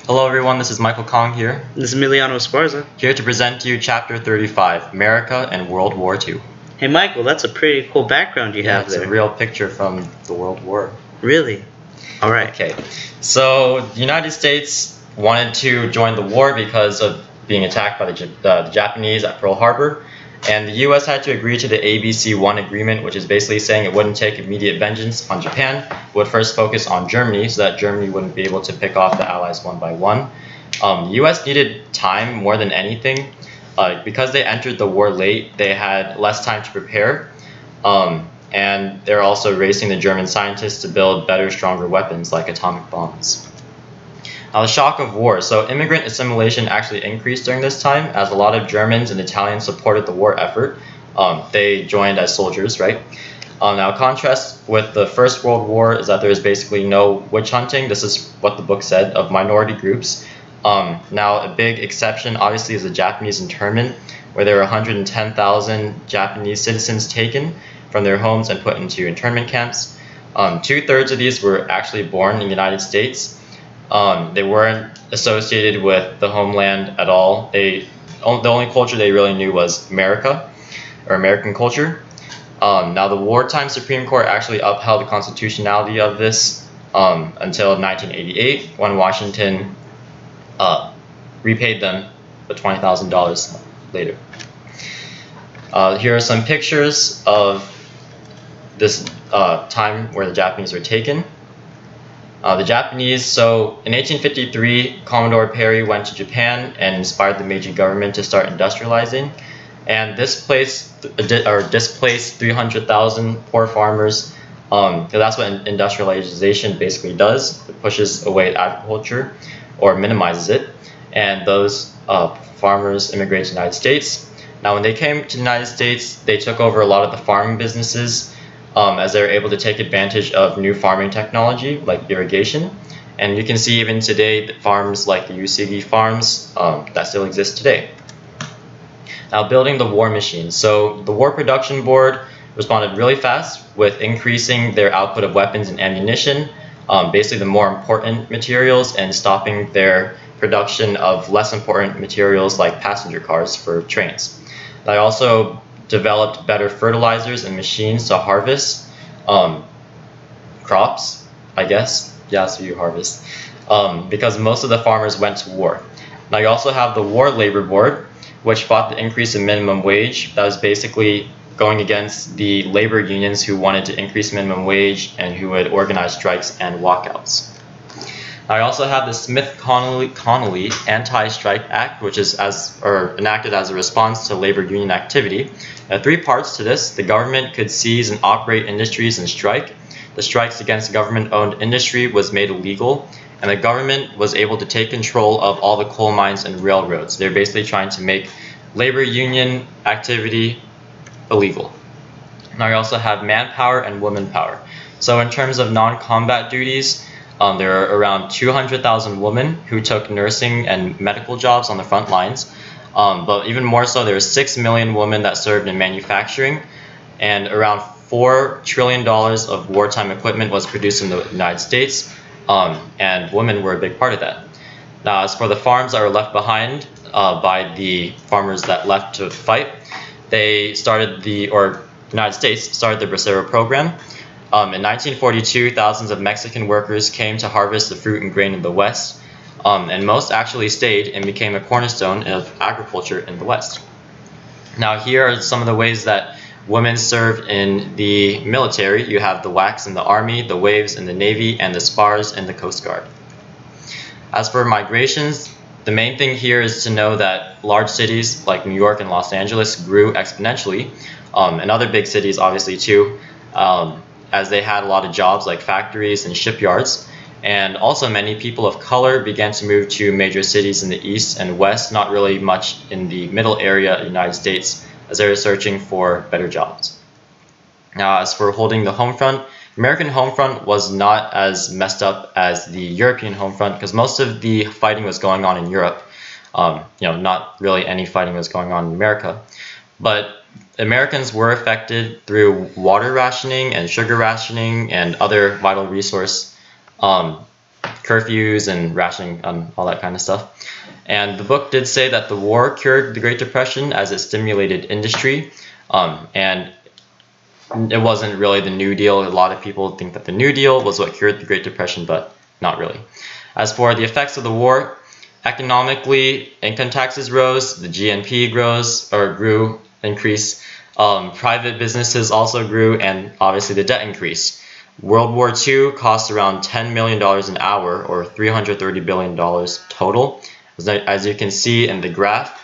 Hello everyone, this is Michael Kong here, This is Emiliano Esparza. here to present to you Chapter 35, America and World War II. Hey Michael, that's a pretty cool background you have It's there. a real picture from the World War. Really? Alright. Okay, so the United States wanted to join the war because of being attacked by the Japanese at Pearl Harbor, and the US had to agree to the ABC-1 agreement, which is basically saying it wouldn't take immediate vengeance on Japan, would first focus on Germany so that Germany wouldn't be able to pick off the Allies one by one. The US needed time more than anything. Because they entered the war late, they had less time to prepare, and they're also racing the German scientists to build better, stronger weapons like atomic bombs. Now, the shock of war. So immigrant assimilation actually increased during this time as a lot of Germans and Italians supported the war effort. They joined as soldiers, right? Now, contrast with the First World War is that there is basically no witch hunting. This is what the book said of minority groups. Now, a big exception, obviously, is the Japanese internment, where there were 110,000 Japanese citizens taken from their homes and put into internment camps. 2/3 of these were actually born in the United States. They weren't associated with the homeland at all. The only culture they really knew was America, or American culture. Now, the wartime Supreme Court actually upheld the constitutionality of this until 1988, when Washington repaid them the $20,000 later. Here are some pictures of this time where the Japanese were taken. The Japanese, so in 1853, Commodore Perry went to Japan and inspired the Meiji government to start industrializing. And displaced 300,000 poor farmers. That's what industrialization basically does. It pushes away agriculture or minimizes it. And those farmers immigrated to the United States. Now, when they came to the United States, they took over a lot of the farming businesses, as they were able to take advantage of new farming technology like irrigation. And you can see even today that farms like the Usagi farms that still exist today. Now, building the war machine. So the War Production Board responded really fast with increasing their output of weapons and ammunition, basically the more important materials, and stopping their production of less important materials like passenger cars for trains. They also developed better fertilizers and machines to harvest crops, I guess. Yeah, so you harvest. Because most of the farmers went to war. Now, you also have the War Labor Board, which fought the increase in minimum wage. That was basically going against the labor unions who wanted to increase minimum wage and who would organize strikes and walkouts. Now, I also have the Smith-Connolly Anti-Strike Act, which is enacted as a response to labor union activity. There are three parts to this. The government could seize and operate industries and strike. The strikes against government-owned industry was made illegal, and the government was able to take control of all the coal mines and railroads. They're basically trying to make labor union activity illegal. Now, you also have manpower and woman power. So in terms of non-combat duties, there are around 200,000 women who took nursing and medical jobs on the front lines. But even more so, there were 6 million women that served in manufacturing, and around $4 trillion of wartime equipment was produced in the United States, and women were a big part of that. Now, as for the farms that were left behind by the farmers that left to fight, the United States started the Bracero program. In 1942, thousands of Mexican workers came to harvest the fruit and grain in the West, and most actually stayed and became a cornerstone of agriculture in the West. Now, here are some of the ways that women served in the military. You have the WACs in the Army, the WAVES in the Navy, and the SPARs in the Coast Guard. As for migrations, the main thing here is to know that large cities like New York and Los Angeles grew exponentially, and other big cities obviously too, as they had a lot of jobs like factories and shipyards. And also many people of color began to move to major cities in the East and West, not really much in the middle area of the United States, as they were searching for better jobs. Now, as for holding the home front, American home front was not as messed up as the European home front because most of the fighting was going on in Europe. Not really any fighting was going on in America. But Americans were affected through water rationing and sugar rationing and other vital resource curfews and rationing, all that kind of stuff. And the book did say that the war cured the Great Depression as it stimulated industry, and it wasn't really the New Deal. A lot of people think that the New Deal was what cured the Great Depression, but not really. As for the effects of the war, economically, income taxes rose, the GNP grew, increased. Private businesses also grew, and obviously the debt increased. World War II cost around $10 million an hour, or $330 billion total. As you can see in the graph,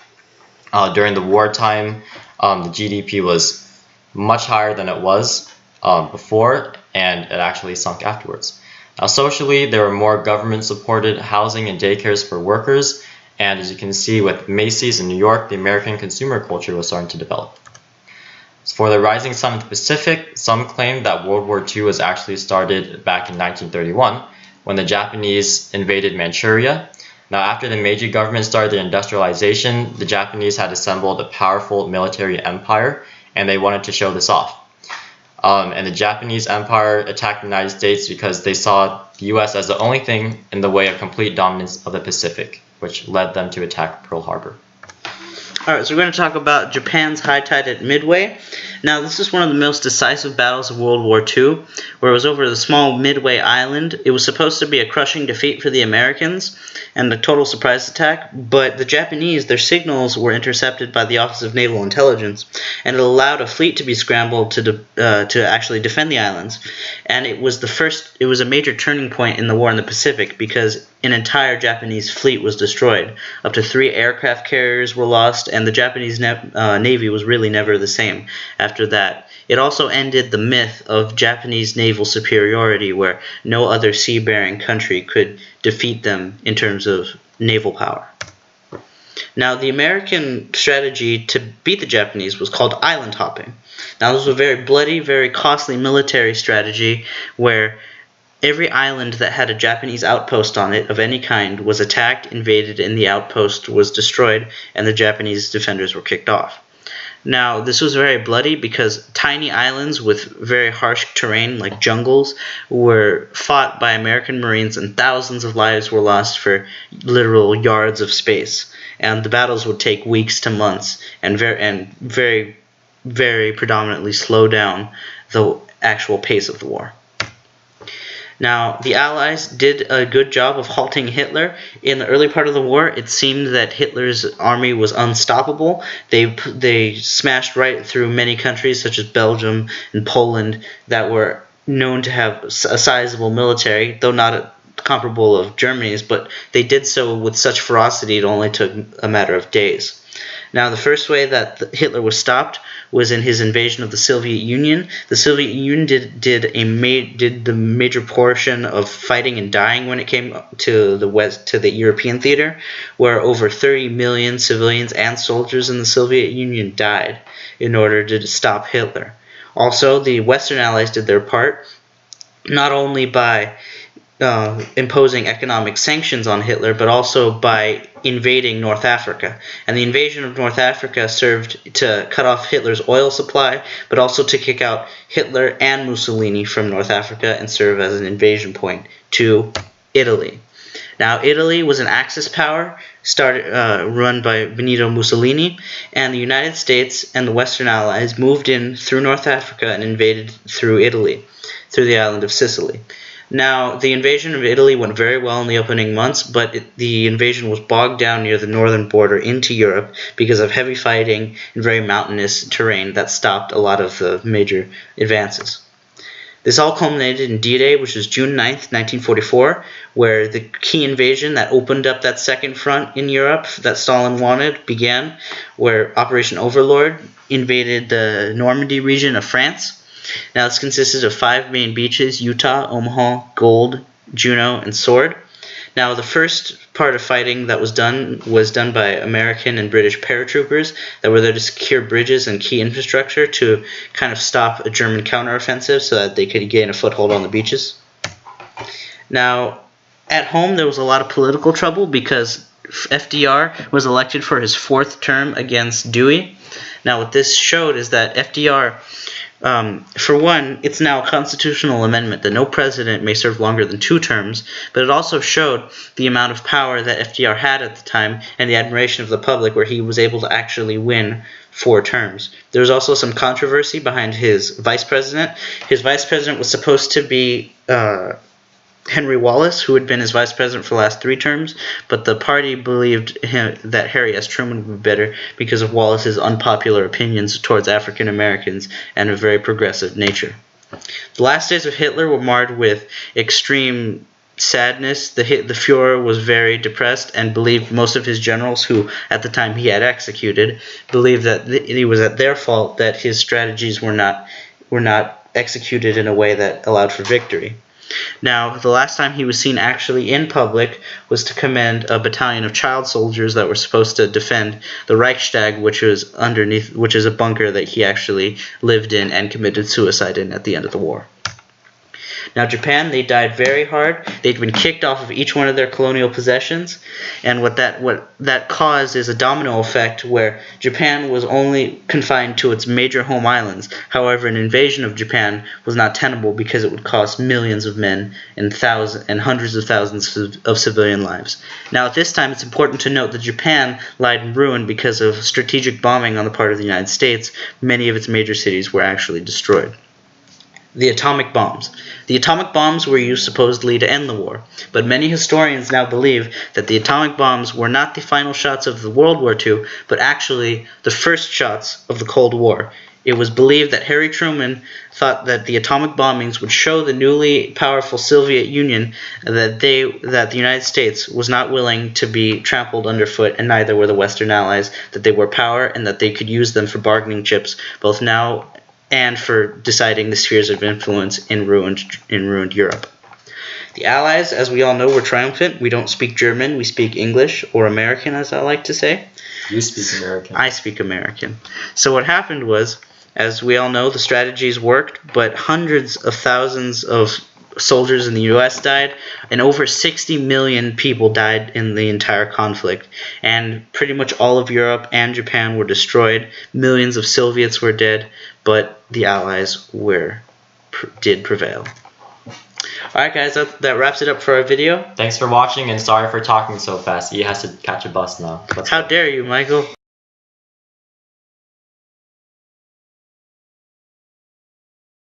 during the wartime, the GDP was much higher than it was before, and it actually sunk afterwards. Now, socially, there were more government-supported housing and daycares for workers, and as you can see with Macy's in New York, the American consumer culture was starting to develop. For the rising sun in the Pacific, some claim that World War II was actually started back in 1931 when the Japanese invaded Manchuria. Now, after the Meiji government started their industrialization, the Japanese had assembled a powerful military empire, and they wanted to show this off. And the Japanese empire attacked the United States because they saw the US as the only thing in the way of complete dominance of the Pacific, which led them to attack Pearl Harbor. Alright, so we're going to talk about Japan's high tide at Midway. Now, this is one of the most decisive battles of World War II, where it was over the small Midway Island. It was supposed to be a crushing defeat for the Americans and a total surprise attack, but the Japanese, their signals were intercepted by the Office of Naval Intelligence, and it allowed a fleet to be scrambled to actually defend the islands. And it was a major turning point in the war in the Pacific because an entire Japanese fleet was destroyed. Up to 3 aircraft carriers were lost, and the Japanese Navy was really never the same after that. It also ended the myth of Japanese naval superiority, where no other sea-bearing country could defeat them in terms of naval power. Now, the American strategy to beat the Japanese was called island hopping. Now, this was a very bloody, very costly military strategy where every island that had a Japanese outpost on it of any kind was attacked, invaded, and the outpost was destroyed, and the Japanese defenders were kicked off. Now, this was very bloody because tiny islands with very harsh terrain, like jungles, were fought by American Marines, and thousands of lives were lost for literal yards of space. And the battles would take weeks to months, and very, very predominantly slow down the actual pace of the war. Now, the Allies did a good job of halting Hitler. In the early part of the war, it seemed that Hitler's army was unstoppable. They smashed right through many countries, such as Belgium and Poland, that were known to have a sizable military, though not comparable of Germany's, but they did so with such ferocity it only took a matter of days. Now, the first way that Hitler was stopped was in his invasion of the Soviet Union. The Soviet Union did the major portion of fighting and dying when it came to the European theater, where over 30 million civilians and soldiers in the Soviet Union died in order to stop Hitler. Also, the Western Allies did their part, not only by imposing economic sanctions on Hitler, but also by invading North Africa. And the invasion of North Africa served to cut off Hitler's oil supply, but also to kick out Hitler and Mussolini from North Africa and serve as an invasion point to Italy. Now, Italy was an Axis power run by Benito Mussolini, and the United States and the Western Allies moved in through North Africa and invaded through Italy, through the island of Sicily. Now, the invasion of Italy went very well in the opening months, but the invasion was bogged down near the northern border into Europe because of heavy fighting and very mountainous terrain that stopped a lot of the major advances. This all culminated in D-Day, which was June 9th, 1944, where the key invasion that opened up that second front in Europe that Stalin wanted began, where Operation Overlord invaded the Normandy region of France. Now, this consisted of 5 main beaches: Utah, Omaha, Gold, Juno, and Sword. Now, the first part of fighting that was done by American and British paratroopers that were there to secure bridges and key infrastructure to kind of stop a German counteroffensive so that they could gain a foothold on the beaches. Now, at home, there was a lot of political trouble because FDR was elected for his 4th term against Dewey. Now, what this showed is that FDR For one, it's now a constitutional amendment that no president may serve longer than 2 terms, but it also showed the amount of power that FDR had at the time and the admiration of the public, where he was able to actually win 4 terms. There was also some controversy behind his vice president. His vice president was supposed to be Henry Wallace, who had been his vice president for the last 3 terms, but the party believed that Harry S. Truman would be better because of Wallace's unpopular opinions towards African Americans and a very progressive nature. The last days of Hitler were marred with extreme sadness. The Fuhrer was very depressed and believed most of his generals, who at the time he had executed, believed that it was at their fault that his strategies were not executed in a way that allowed for victory. Now, the last time he was seen actually in public was to command a battalion of child soldiers that were supposed to defend the Reichstag, which is a bunker that he actually lived in and committed suicide in at the end of the war. Now, Japan, they died very hard. They'd been kicked off of each one of their colonial possessions, and what that caused is a domino effect where Japan was only confined to its major home islands. However, an invasion of Japan was not tenable because it would cost millions of men and hundreds of thousands of civilian lives. Now, at this time, it's important to note that Japan lied in ruin because of strategic bombing on the part of the United States. Many of its major cities were actually destroyed. The atomic bombs. The atomic bombs were used supposedly to end the war, but many historians now believe that the atomic bombs were not the final shots of the World War II, but actually the first shots of the Cold War. It was believed that Harry Truman thought that the atomic bombings would show the newly powerful Soviet Union that the United States was not willing to be trampled underfoot, and neither were the Western Allies, that they were power and that they could use them for bargaining chips both now and for deciding the spheres of influence in ruined Europe. The Allies, as we all know, were triumphant. We don't speak German, we speak English, or American, as I like to say. You speak American. I speak American. So what happened was, as we all know, the strategies worked, but hundreds of thousands of soldiers in the U.S. died, and over 60 million people died in the entire conflict. And pretty much all of Europe and Japan were destroyed. Millions of Soviets were dead, but the Allies did prevail. Alright guys, that wraps it up for our video. Thanks for watching, and sorry for talking so fast. He has to catch a bus now. How dare you, Michael?